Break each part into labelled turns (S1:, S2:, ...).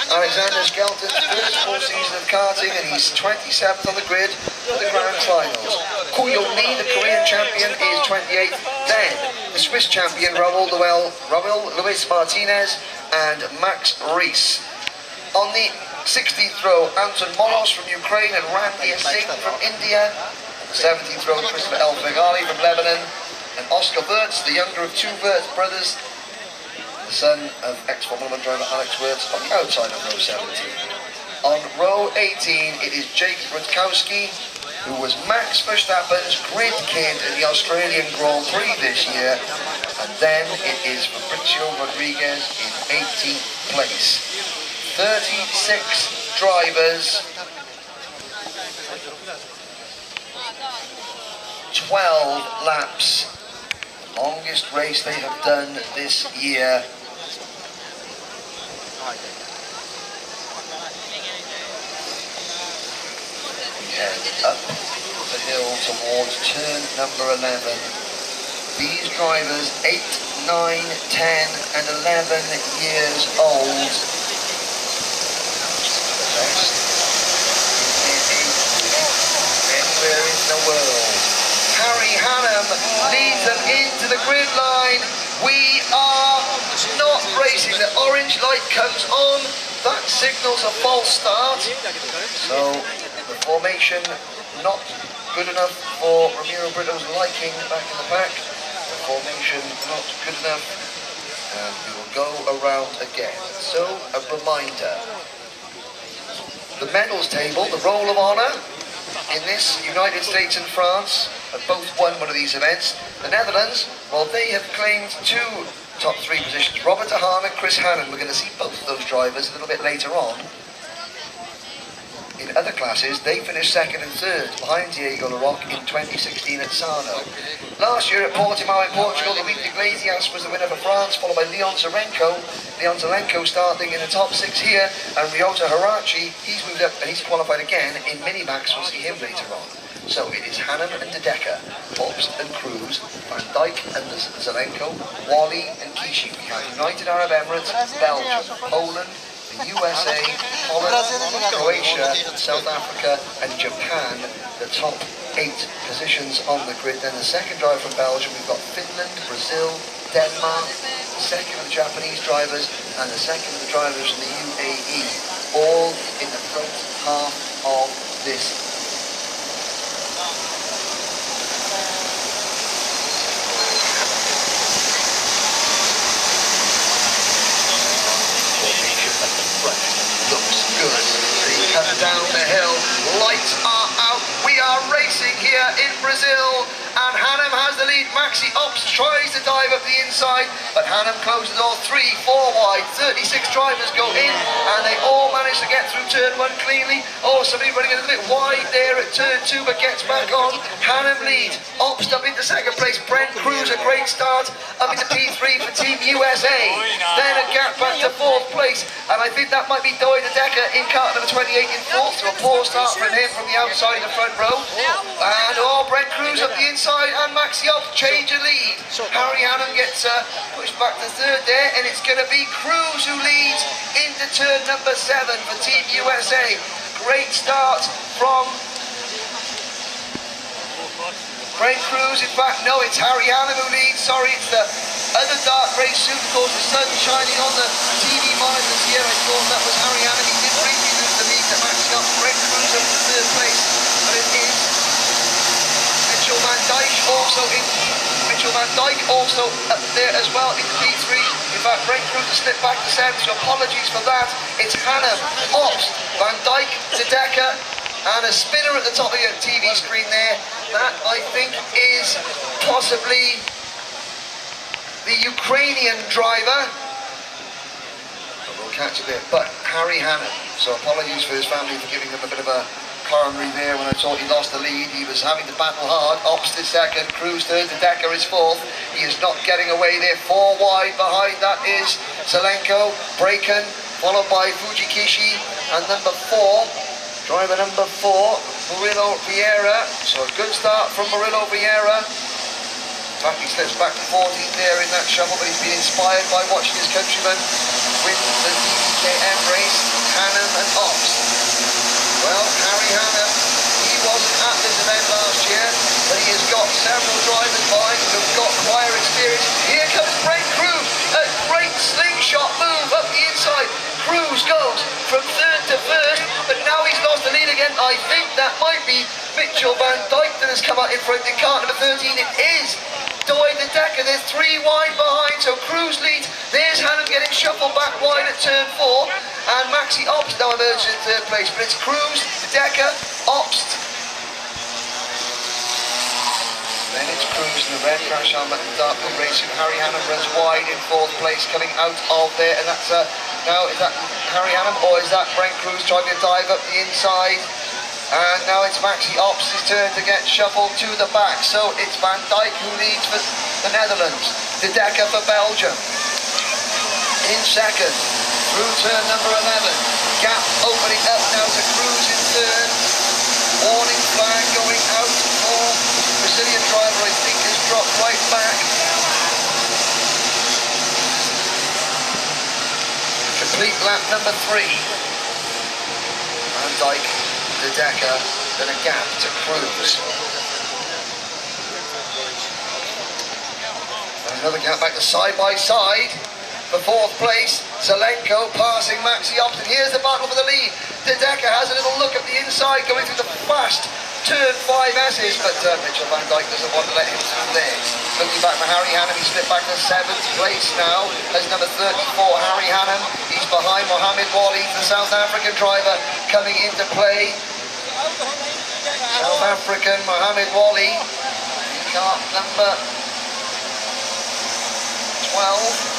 S1: Alexander Skelton's first full season of karting, and he's 27th on the grid for the Grandfinals. Kuyoni, the Korean champion, is 28th. Then the Swiss champion, Raul Luis Martinez and Max Reese. On the 16th row, Anton Moros from Ukraine and Randy Singh from India. On the 17th row, Christopher El Feghali from Lebanon. And Oscar Wirtz, the younger of two Wirtz brothers, the son of ex-Formula 1 driver Alex Wirtz, on the outside of row 17. On row 18, it is Jake Rutkowski, who was Max Verstappen's grid kid in the Australian Grand Prix this year. And then it is Fabrizio Rodriguez in 18th place. 36 drivers, 12 laps. Longest race they have done this year. And up the hill towards turn number 11. These drivers, 8, 9, 10 and 11 years old. Best anywhere in the world. Harry Hannam leads them into the grid line. We are not racing. The orange light comes on. That signals a false start. So the formation not good enough for Ramiro Brito's liking back in the pack. The formation not good enough. And we will go around again. So a reminder. The medals table, the Roll of Honour. In this, United States and France have both won one of these events. The Netherlands, well, they have claimed 2 top 3 positions. Robert de Haan and Chris Hannon. We're going to see both of those drivers a little bit later on. In other classes, they finished 2nd and 3rd behind Diego Larocque in 2016 at Sarno. Last year at Portimao in Portugal, David Iglesias was the winner for France, followed by Leon Zelenko. Leon Zelenko starting in the top 6 here, and Ryota Hirachi, he's moved up and he's qualified again in Minimax. We'll see him later on. So it is Hannam and De Decker, Hobbs and Cruz, Van Dijk and Zelenko, Wally and Kishi. We have United Arab Emirates, Belgium, Poland, the USA, Holland, Croatia, South Africa and Japan, the top 8 positions on the grid. Then the second driver from Belgium, we've got Finland, Brazil, Denmark, the second of the Japanese drivers and the second of the drivers from the UAE, all in the front half of this. Looks good. He comes down the hill. Lights are out. We are racing here in Brazil. And Hannam has the lead. Maxi Ops tries to dive up the inside, but Hannam closes all 3, 4 wide. 36 drivers go in, and they all manage to get through turn 1 cleanly. Oh, somebody running a little bit wide there at turn 2, but gets back on. Hannam leads. Ops up into 2nd place. Brent Cruz, a great start. Up into P3 for Team USA. Then a gap back to 4th place. And I think that might be Doy De Decker in car number 28 in 4th. So a poor start from him from the outside of the front row. And oh, Brent Cruz up the inside, and Maxi Ops change a lead. Harry Hannam gets pushed back to 3rd there, and it's going to be Cruz who leads into turn number 7 for Team USA. Great start from Brent Cruz. In fact, no, it's Harry Hannam who leads. Sorry, it's the other dark grey suit. Of course, the sun shining on the TV monitors here. I thought that was Harry Hannam. He did briefly lose the lead to Maxi Ops. Brent Cruz up to 3rd place, but it is Mitchell Van Dijk also up there as well in P3. In fact, Brent Cruz has slipped back to 7th, so apologies for that. It's Hannam, Ops, Van Dijk, De Decker, and a spinner at the top of your TV screen there. That, I think, is possibly the Ukrainian driver. But we'll catch a bit. But Harry Hannam, so apologies for his family for giving him a bit of a coronary there when I thought he lost the lead. He was having to battle hard. Ops is 2nd, Cruz 3rd, De Decker is 4th. He is not getting away there. 4 wide behind that is Zelenko, Braken, followed by Fuji Kishi, and number 4, driver number 4, Murilo Vieira. So a good start from Murilo Vieira. In fact, he slips back to 14th there in that shovel, but he's been inspired by watching his countrymen win the DKM race. several drivers behind who've got prior experience. Here comes Brent Cruz, a great slingshot move up the inside. Cruz goes from third to first, but now he's lost the lead again. I think that might be Mitchell Van Dijk that has come out in front in car number 13. It is Doy the Decker. There's 3 wide behind, so Cruz leads. There's Hannum getting shuffled back wide at turn 4, and Maxi Obst now emerges in third place. But it's Cruz, the Decker, Obst. Then it's Cruz in the red crash helmet and dark blue racing. Harry Hannum runs wide in 4th place, coming out of there, and that's now is that Harry Hannum or is that Brent Cruz trying to dive up the inside? And now it's Maxi Obst's turn to get shuffled to the back. So it's Van Dijk who leads for the Netherlands. De Decker for Belgium. In second, through turn number 11. Gap opening up now to Cruz in third. Warning flag going out for Brazilian driver, I think, has dropped right back. Complete lap number 3. Van Dijk, De Decker, then a gap to Cruz. And another gap back to side by side. For 4th place, Zelenko passing Maxi Obst. Here's the battle for the lead. De Decker has a little look at the inside, going through the fast turn 5S's, but Mitchell Van Dijk doesn't want to let him through there. Looking back for Harry Hannum, he slipped back to 7th place now as number 34, Harry Hannum. He's behind Mohamed Wali, the South African driver, coming into play. South African Mohamed Wali, car number 12.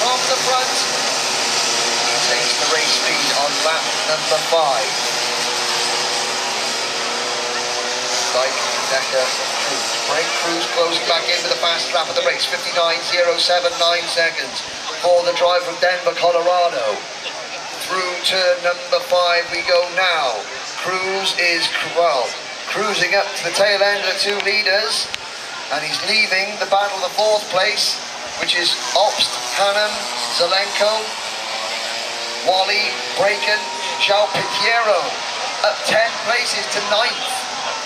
S1: From the front, he takes the race lead on lap number 5. Dijk, Decker, Cruz. Brent Cruz closing back in with the fast lap of the race, 59.079 seconds for the drive from Denver, Colorado. Through turn number 5 we go now. Cruz is, well, cruising up to the tail end of the 2 leaders, and he's leaving the battle of the 4th place, which is Obst, Hannum, Zelenko, Wally, Braken, João Pinheiro, up 10 places to 9th.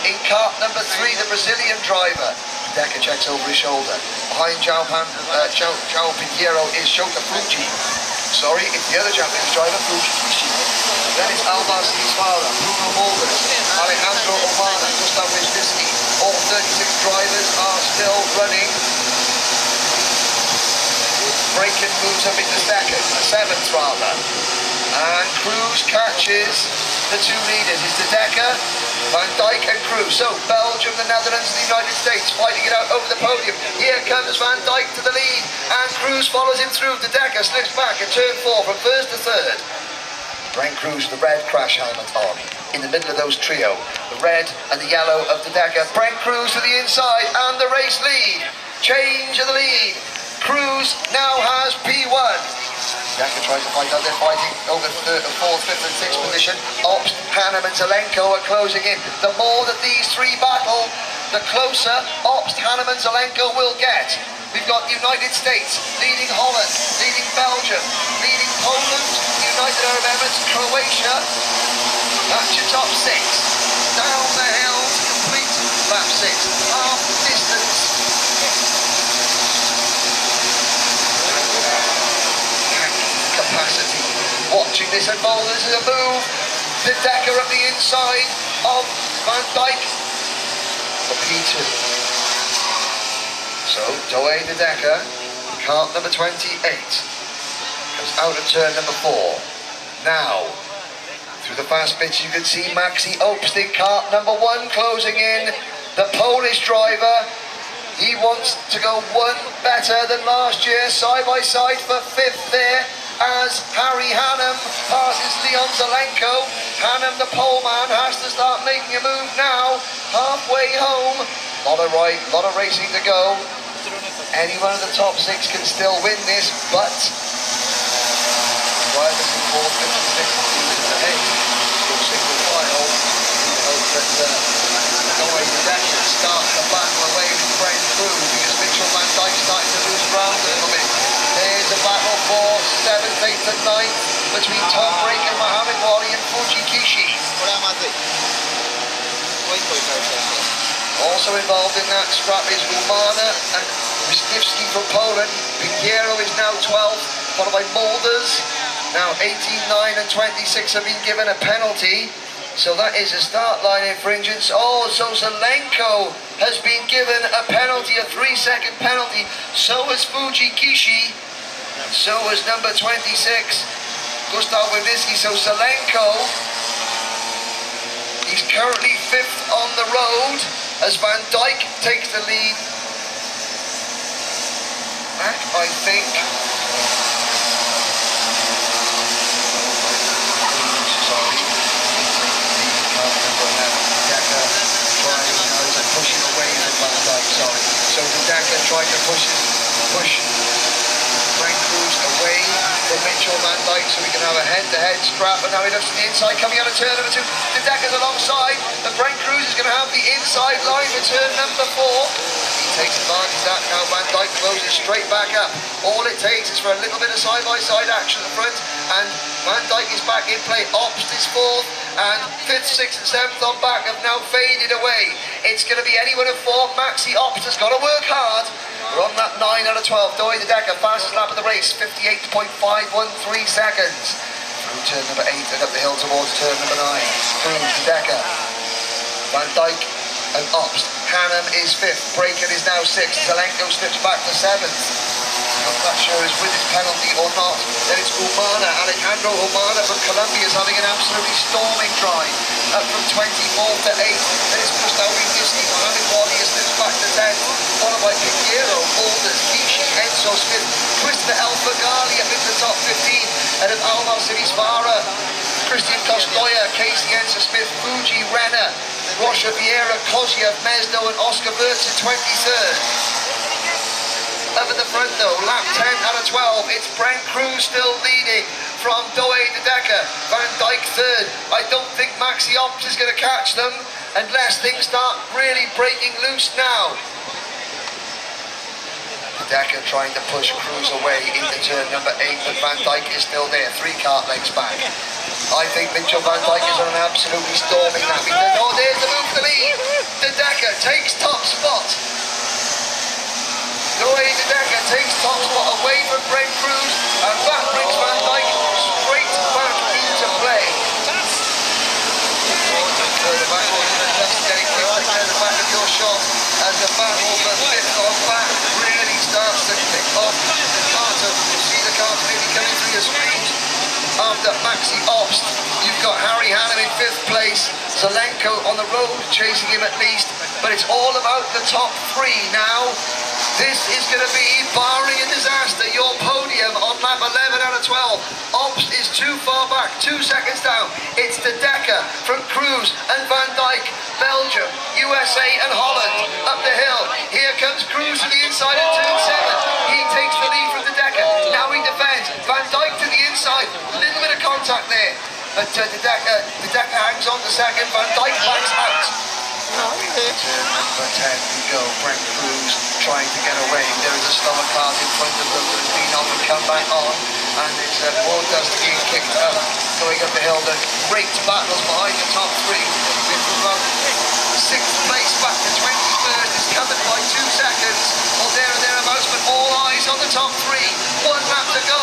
S1: In kart number 3, the Brazilian driver. Decker checks over his shoulder. Behind João Pinheiro is Shota Fuji. Sorry, it's the other Japanese driver, Fuji Kishi. Then it's Alvar Cisfara, Bruno Morgan, Alejandro Omana, Gustav Wisniewski. All 36 drivers are still running. Braken moves up into second, 7th rather. And Cruz catches the 2 leaders. It's De Decker, Van Dijk and Cruz. So Belgium, the Netherlands, the United States fighting it out over the podium. Here comes Van Dijk to the lead, and Cruz follows him through. De Decker slips back at turn 4 from 1st to 3rd. Brent Cruz with the red crash helmet on. In the middle of those trio, the red and the yellow of De Decker. Brent Cruz to the inside and the race lead. Change of the lead. Cruz now has P1. Decker tries to fight out. They're fighting over 3rd, 4th, 5th and 6th position. Obst, Hannum and Zelenko are closing in. The more that these 3 battle, the closer Obst, Hannum and Zelenko will get. We've got the United States leading Holland, leading Belgium, leading Poland, United Arab Emirates, Croatia. That's your top 6. Down the hill to complete lap 6. Half distance. Capacity. Watching this unfold, this is a move. De Decker up the inside of Van Dijk for P2. So Doe De Decker, kart number 28, comes out of turn number 4. Now, through the fast bits you can see Maxi Obst in kart number 1 closing in. The Polish driver, he wants to go 1 better than last year, side by side for 5th there, as Harry Hannum passes Leon Zelenko. Hannum, the pole man, has to start making a move now. Halfway home. Lot of racing to go. Any one of the top 6 can still win this, but drivers in 4th, 5th and 6th seasons ahead. Still single file. We hope that Doe De Decker starts the battle away with Brent Cruz, because Mitchell Van Dijk and 9th between Tom Brake and Mohammed Wali and Fuji Kishi. Also involved in that scrap is Umana and Wisniewski from Poland. Pinheiro is now 12th, followed by Mulders. Now 18, 9 and 26 have been given a penalty. So that is a start line infringement. Oh, so Zelenko has been given a penalty, a 3-second penalty. So has Fuji Kishi. So has number 26, Gustav Wawnicki. So Zelenko, he's currently 5th on the road as Van Dijk takes the lead back, I think. Pushing away from Van Dijk, sorry. So Dudaka tried to push Frank Cruz away from Mitchell Van Dijk so we can have a head-to-head scrap, and now he looks to the inside, coming out of turn number 2. Dudaka's alongside, and Frank Cruz is going to have the inside line for turn number 4. He takes advantage of that, now Van Dijk closes straight back up. All it takes is for a little bit of side-by-side action at the front, and Van Dijk is back in play. Obst is 4th, and 5th, 6th and 7th on back have now faded away. It's going to be anyone of 4. Maxi Obst has got to work hard. We're on that 9 out of 12. Doi Dudaka, fastest lap of the race, 58.513 seconds. Through turn number 8 and up the hill towards turn number 9. Cruz, Dudaka, Van Dijk and Obst. Hannum is 5th. Braken is now 6th. Zelenko slips back to 7th. Not that sure is with his penalty or not. Then it's Umana, Alejandro Umana from Colombia is having an absolutely storming drive. Up from 24th to 8th. Then it's Gustav Wawnicki, Mohammed Wali is slips back to 10th. Followed by Pinheiro, Mulders, Kishi, Enzo Smith, Christopher El Fagali up into the top 15. And then Almal Sivisvara, Christian Kostoya, Casey Enzo Smith, Fuji Renner, Rocha Vieira, Koziev, Mesno and Oscar Wirtz in 23rd. Up at the front though, lap 10 out of 12, it's Frank Cruz still leading from Doi Dudaka, Van Dijk 3rd. I don't think Maxi Obst is going to catch them unless things start really breaking loose now. Dudaka trying to push Cruz away into turn number 8, but Van Dijk is still there, 3 kart lengths back. I think Mitchell Van Dijk is on an absolutely storming lap. Oh, there's the move to lead. Dudaka takes top spot. Doi Dudaka takes top spot away from Frank Cruz, and that brings Van Dijk straight back into play. Further back, just getting quick to the back of your shot as the battle for 5th on back really starts to kick off. Carter, you see the cars maybe coming through your screens. After Maxi Obst, you've got Harry Hannum in 5th place, Zelenko on the road chasing him at least, but it's all about the top 3 now. This is going to be, barring a disaster, your podium on lap 11 out of 12. Obst is too far back, 2 seconds down. It's Dudaka from Cruz and Van Dijk, Belgium, USA and Holland. Up the hill, here comes Cruz to the inside of turn 7. He takes the lead from Dudaka. Now he defends. Van Dijk to the inside, a little bit of contact there. But Dudaka hangs on to 2nd, Van Dijk backs out. Turn number 10 we go, Frank Cruz trying to get away. There is a slower car in front of them that has been on and come back on, and it's more dust being kicked up, going up the hill. The great battles behind the top 3. We've from 6th place back to 23rd is covered by 2 seconds, or there and thereabouts, but all eyes on the top 3. 1 lap to go.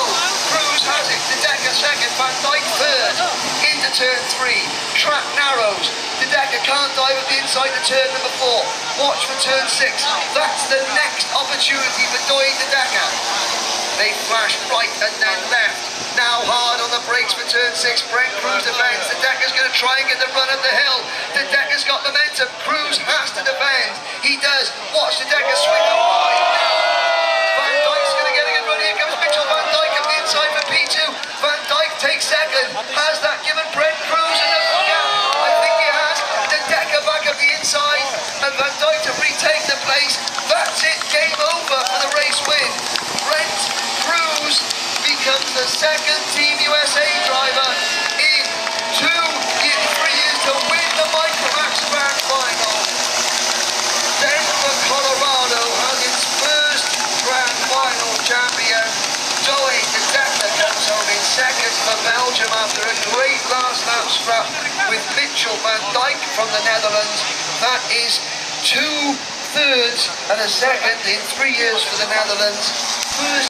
S1: Cruz has it, Dudaka 2nd, Van Dijk 3rd, into turn 3. Track narrows. Dudaka can't dive at the inside of turn number 4. Watch for turn 6. That's the next opportunity for Doi Dudaka. They flash right and then left. Now hard on the brakes for turn 6. Frank Cruz defends. Dudaka's going to try and get the run up the hill. Dudaka's got momentum. Cruz has to defend. He does. Watch Dudaka swing the wide. Van Dijk's going to get a good run. Here comes Mitchell Van Dijk up the inside for P2. Van Dijk takes 2nd. Has that given Frank Cruz enough gap? I think he has. Dudaka back up the inside, and Van Dijk to retake the place. That's it, game over for the race win. Brent Cruz becomes the 2nd Team USA driver in 3 years to win the Micromax Grand Final. Denver, Colorado has its first Grand Final champion. Doi Dudaka comes home in 2nd. for Belgium after a great last lap scrap with Mitchell van Dijk from the Netherlands. That is 2/3 and a second in 3 years for the Netherlands. First